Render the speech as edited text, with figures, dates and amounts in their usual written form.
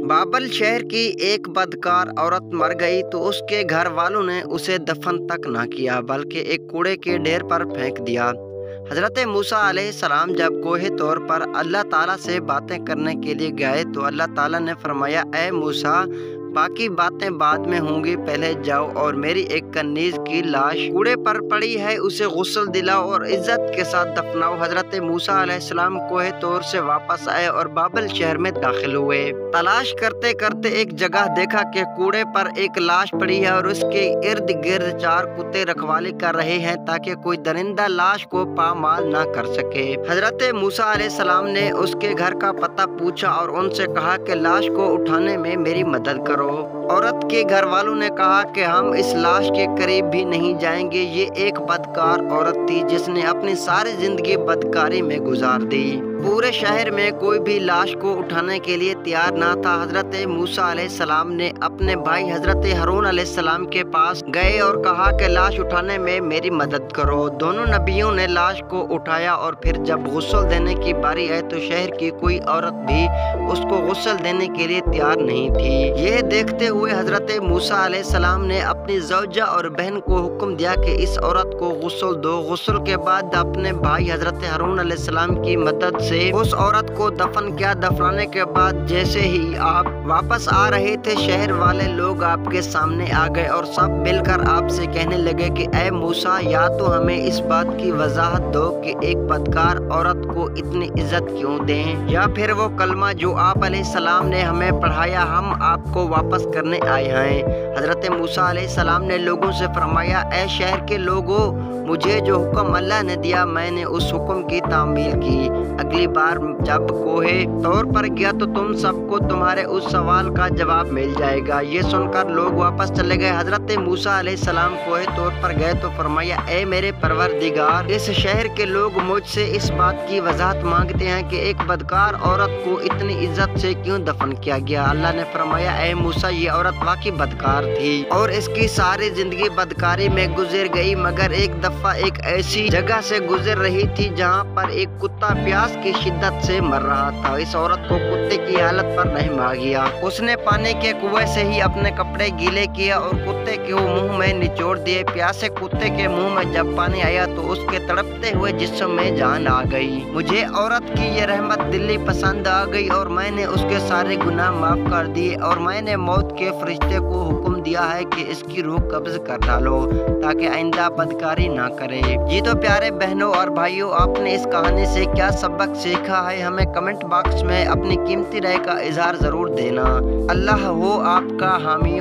बाबल शहर की एक बदकार औरत मर गई तो उसके घर वालों ने उसे दफन तक ना किया बल्कि एक कूड़े के ढेर पर फेंक दिया। हजरत मूसा अलैहिस्सलाम जब कोहे तौर पर अल्लाह ताला से बातें करने के लिए गए तो अल्लाह ताला ने फरमाया, ए मूसा, बाकी बातें बाद में होंगी, पहले जाओ और मेरी एक कन्नीज की लाश कूड़े पर पड़ी है, उसे गुस्ल दिलाओ और इज्जत के साथ दफनाओ। हजरत मूसा अलैहिस्सलाम कोहे तौर से वापस आए और बाबल शहर में दाखिल हुए। तलाश करते करते एक जगह देखा कि कूड़े पर एक लाश पड़ी है और उसके इर्द गिर्द 4 कुत्ते रखवाली कर रहे हैं ताकि कोई दरिंदा लाश को पामाल ना कर सके। हजरत मूसा अलैहिस्सलाम ने उसके घर का पता पूछा और उनसे कहा कि लाश को उठाने में मेरी मदद करो। औरत के घर वालों ने कहा कि हम इस लाश के करीब भी नहीं जाएंगे। ये एक बदकार औरत थी जिसने अपनी सारी जिंदगी बदकारी में गुजार दी। पूरे शहर में कोई भी लाश को उठाने के लिए तैयार ना था। हजरत मूसा अलैहिस्सलाम ने अपने भाई हजरत हारून अलैहिस्सलाम के पास गए और कहा कि लाश उठाने में मेरी मदद करो। दोनों नबियों ने लाश को उठाया और फिर जब गुस्ल देने की बारी आई तो शहर की कोई औरत भी उसको गुस्ल देने के लिए तैयार नहीं थी। यह देखते हुए हजरत मूसा अलैहिस्सलाम ने अपनी ज़ौजा और बहन को हुक्म दिया कि इस औरत को गुस्ल दो। गुस्ल के बाद अपने भाई हजरत हारून अलैहिस्सलाम की मदद से उस औरत को दफन किया। दफनाने के बाद जैसे ही आप वापस आ रहे थे, शहर वाले लोग आपके सामने आ गए और सब मिलकर आपसे कहने लगे कि ए मूसा, या तो हमें इस बात की वजाहत दो कि एक बदकार औरत को इतनी इज्जत क्यों दें, या फिर वो कलमा जो आप अलैहिस्सलाम ने हमें पढ़ाया हम आपको वापस करने आए हैं। हजरत मूसा अलैहिस्सलाम ने लोगों से फरमाया, ए शहर के लोगों, मुझे जो हुक्म अल्लाह ने दिया मैंने उस हुक्म की तामील की। अगली बार जब कोहे तौर पर गया तो तुम सबको तुम्हारे उस सवाल का जवाब मिल जाएगा। ये सुनकर लोग वापस चले गए। हजरत मूसा अलैहिस्सलाम कोहे तौर पर गए तो फरमाया, ए मेरे परवरदिगार, इस शहर के लोग मुझसे इस बात की वजाहत मांगते हैं कि एक बदकार औरत को इतनी इज्जत से क्यों दफन किया गया। अल्लाह ने फरमाया, ए मूसा, ये औरत वाकई बदकार थी और इसकी सारी जिंदगी बदकारी में गुजर गई, मगर एक एक ऐसी जगह से गुजर रही थी जहां पर एक कुत्ता प्यास की शिद्दत से मर रहा था। इस औरत को कुत्ते की हालत पर नहीं मार गया। उसने पानी के कुएं से ही अपने कपड़े गीले किए और कुत्ते के मुंह में निचोड़ दिए। प्यासे कुत्ते के मुंह में जब पानी आया तो उसके तड़पते हुए जिस्म में जान आ गई। मुझे औरत की ये रहमत दिली पसंद आ गई और मैंने उसके सारे गुनाह माफ कर दिए और मैंने मौत के फरिश्ते को हुक्म दिया है कि इसकी रूह कब्ज कर डालो ताकि आइंदा बदकारी ना करे। जी तो प्यारे बहनों और भाइयों, आपने इस कहानी से क्या सबक सीखा है, हमें कमेंट बॉक्स में अपनी कीमती राय का इजहार जरूर देना। अल्लाह हो आपका हामी।